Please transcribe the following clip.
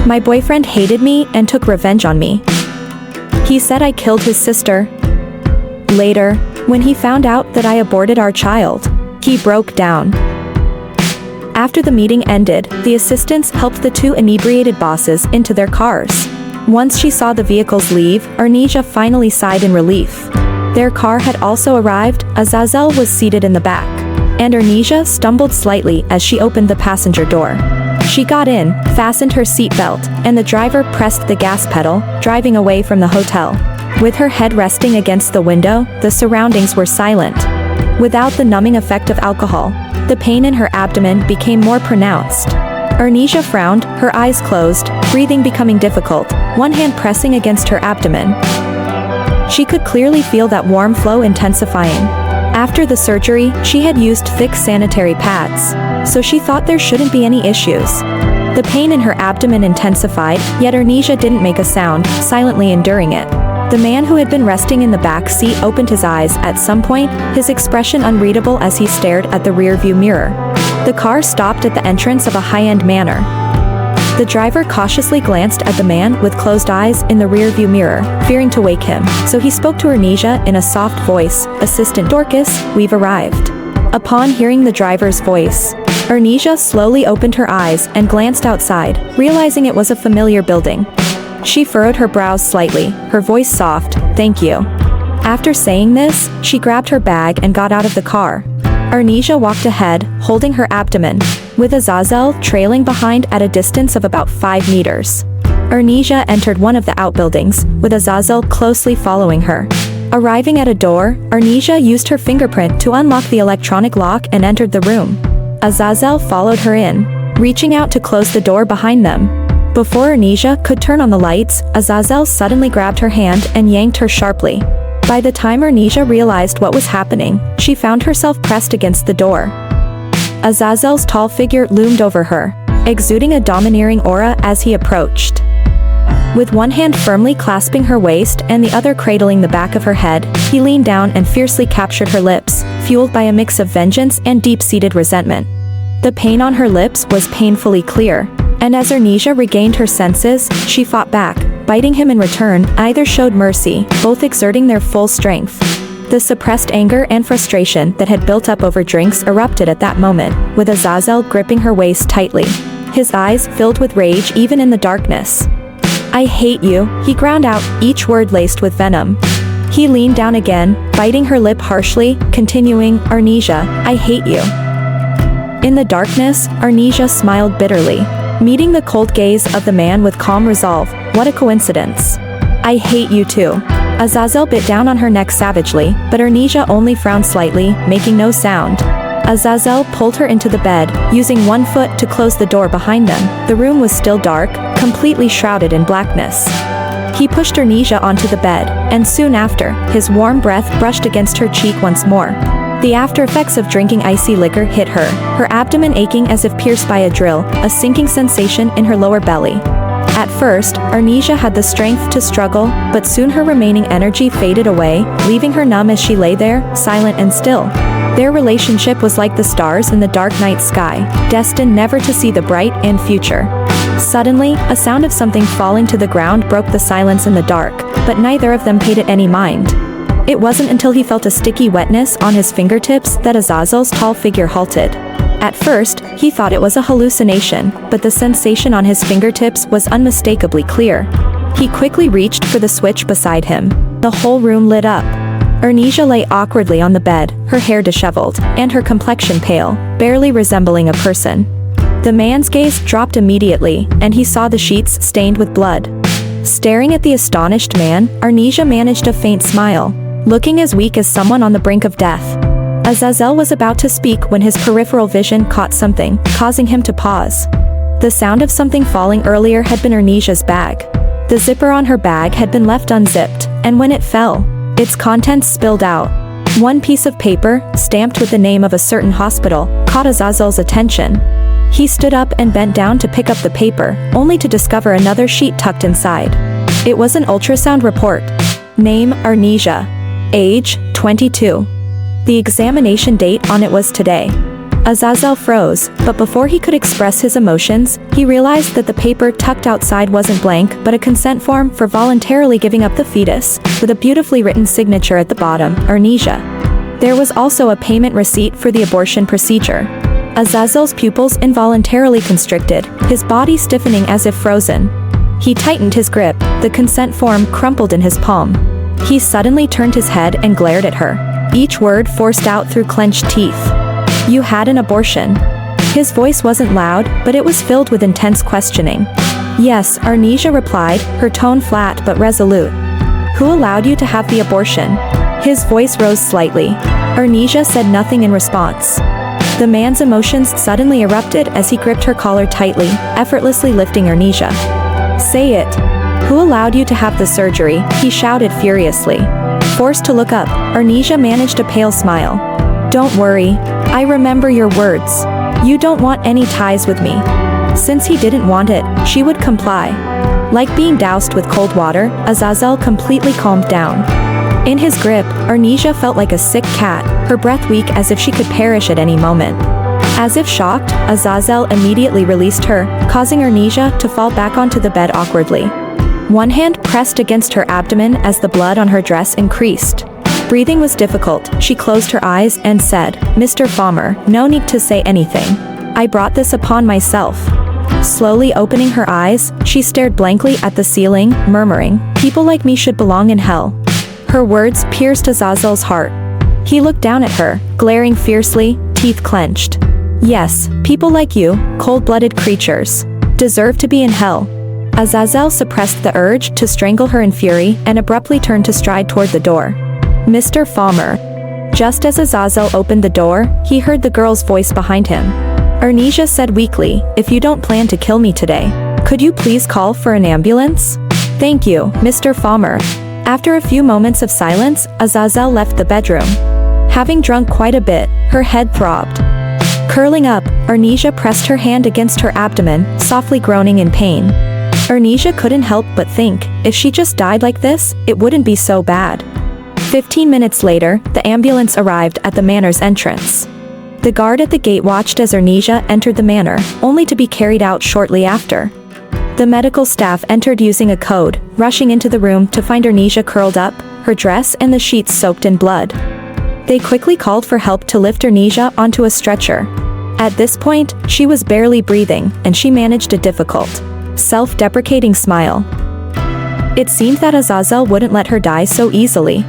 My boyfriend hated me and took revenge on me. He said I killed his sister. Later, when he found out that I aborted our child, he broke down. After the meeting ended, the assistants helped the two inebriated bosses into their cars. Once she saw the vehicles leave, Arnesia finally sighed in relief. Their car had also arrived. Azazel was seated in the back, and Arnesia stumbled slightly as she opened the passenger door. She got in, fastened her seatbelt, and the driver pressed the gas pedal, driving away from the hotel. With her head resting against the window, the surroundings were silent. Without the numbing effect of alcohol, the pain in her abdomen became more pronounced. Arnesia frowned, her eyes closed, breathing becoming difficult, one hand pressing against her abdomen. She could clearly feel that warm flow intensifying. After the surgery, she had used thick sanitary pads, so she thought there shouldn't be any issues. The pain in her abdomen intensified, yet Arnesia didn't make a sound, silently enduring it. The man who had been resting in the back seat opened his eyes at some point, his expression unreadable as he stared at the rearview mirror. The car stopped at the entrance of a high-end manor. The driver cautiously glanced at the man with closed eyes in the rearview mirror, fearing to wake him, so he spoke to Arnesia in a soft voice, "Assistant Dorcas, we've arrived." Upon hearing the driver's voice, Arnesia slowly opened her eyes and glanced outside, realizing it was a familiar building. She furrowed her brows slightly, her voice soft, "Thank you." After saying this, she grabbed her bag and got out of the car. Arnesia walked ahead, holding her abdomen, with Azazel trailing behind at a distance of about 5 meters. Arnesia entered one of the outbuildings, with Azazel closely following her. Arriving at a door, Arnesia used her fingerprint to unlock the electronic lock and entered the room. Azazel followed her in, reaching out to close the door behind them. Before Arnesia could turn on the lights, Azazel suddenly grabbed her hand and yanked her sharply. By the time Arnesia realized what was happening, she found herself pressed against the door. Azazel's tall figure loomed over her, exuding a domineering aura as he approached. With one hand firmly clasping her waist and the other cradling the back of her head, he leaned down and fiercely captured her lips, fueled by a mix of vengeance and deep-seated resentment. The pain on her lips was painfully clear, and as Arnesia regained her senses, she fought back, biting him in return. Either showed mercy, both exerting their full strength. The suppressed anger and frustration that had built up over drinks erupted at that moment, with Azazel gripping her waist tightly. His eyes filled with rage even in the darkness. "I hate you," he ground out, each word laced with venom. He leaned down again, biting her lip harshly, continuing, "Arnesia, I hate you." In the darkness, Arnesia smiled bitterly, meeting the cold gaze of the man with calm resolve. What a coincidence. "I hate you too." Azazel bit down on her neck savagely, but Arnesia only frowned slightly, making no sound. Azazel pulled her into the bed, using one foot to close the door behind them. The room was still dark, completely shrouded in blackness. He pushed Arnesia onto the bed, and soon after, his warm breath brushed against her cheek once more. The after-effects of drinking icy liquor hit her, her abdomen aching as if pierced by a drill, a sinking sensation in her lower belly. At first, Arnesia had the strength to struggle, but soon her remaining energy faded away, leaving her numb as she lay there, silent and still. Their relationship was like the stars in the dark night sky, destined never to see the bright and future. Suddenly, a sound of something falling to the ground broke the silence in the dark, but neither of them paid it any mind. It wasn't until he felt a sticky wetness on his fingertips that Azazel's tall figure halted. At first, he thought it was a hallucination, but the sensation on his fingertips was unmistakably clear. He quickly reached for the switch beside him. The whole room lit up. Arnesia lay awkwardly on the bed, her hair disheveled, and her complexion pale, barely resembling a person. The man's gaze dropped immediately, and he saw the sheets stained with blood. Staring at the astonished man, Arnesia managed a faint smile, looking as weak as someone on the brink of death. Azazel was about to speak when his peripheral vision caught something, causing him to pause. The sound of something falling earlier had been Arnesia's bag. The zipper on her bag had been left unzipped, and when it fell, its contents spilled out. One piece of paper, stamped with the name of a certain hospital, caught Azazel's attention. He stood up and bent down to pick up the paper, only to discover another sheet tucked inside. It was an ultrasound report. Name, Arnesia. Age, 22. The examination date on it was today. Azazel froze, but before he could express his emotions, he realized that the paper tucked outside wasn't blank but a consent form for voluntarily giving up the fetus, with a beautifully written signature at the bottom, Arnesia. There was also a payment receipt for the abortion procedure. Azazel's pupils involuntarily constricted, his body stiffening as if frozen. He tightened his grip, the consent form crumpled in his palm. He suddenly turned his head and glared at her, each word forced out through clenched teeth. "You had an abortion." His voice wasn't loud, but it was filled with intense questioning. "Yes," Arnesia replied, her tone flat but resolute. "Who allowed you to have the abortion?" His voice rose slightly. Arnesia said nothing in response. The man's emotions suddenly erupted as he gripped her collar tightly, effortlessly lifting Arnesia. "Say it. Who allowed you to have the surgery?" he shouted furiously. Forced to look up, Arnesia managed a pale smile. "Don't worry. I remember your words. You don't want any ties with me." Since he didn't want it, she would comply. Like being doused with cold water, Azazel completely calmed down. In his grip, Arnesia felt like a sick cat, her breath weak as if she could perish at any moment. As if shocked, Azazel immediately released her, causing Arnesia to fall back onto the bed awkwardly. One hand pressed against her abdomen as the blood on her dress increased. Breathing was difficult. She closed her eyes and said, "Mr. Farmer, no need to say anything. I brought this upon myself." Slowly opening her eyes, she stared blankly at the ceiling, murmuring, "People like me should belong in hell." Her words pierced Azazel's heart. He looked down at her, glaring fiercely, teeth clenched. "Yes, people like you, cold-blooded creatures, deserve to be in hell." Azazel suppressed the urge to strangle her in fury and abruptly turned to stride toward the door. "Mr. Farmer." Just as Azazel opened the door, he heard the girl's voice behind him. Arnesia said weakly, "If you don't plan to kill me today, could you please call for an ambulance?" "Thank you, Mr. Farmer." After a few moments of silence, Azazel left the bedroom. Having drunk quite a bit, her head throbbed. Curling up, Arnesia pressed her hand against her abdomen, softly groaning in pain. Arnesia couldn't help but think, if she just died like this, it wouldn't be so bad. 15 minutes later, the ambulance arrived at the manor's entrance. The guard at the gate watched as Arnesia entered the manor, only to be carried out shortly after. The medical staff entered using a code, rushing into the room to find Arnesia curled up, her dress and the sheets soaked in blood. They quickly called for help to lift Arnesia onto a stretcher. At this point, she was barely breathing, and she managed a difficult, self-deprecating smile. It seemed that Azazel wouldn't let her die so easily.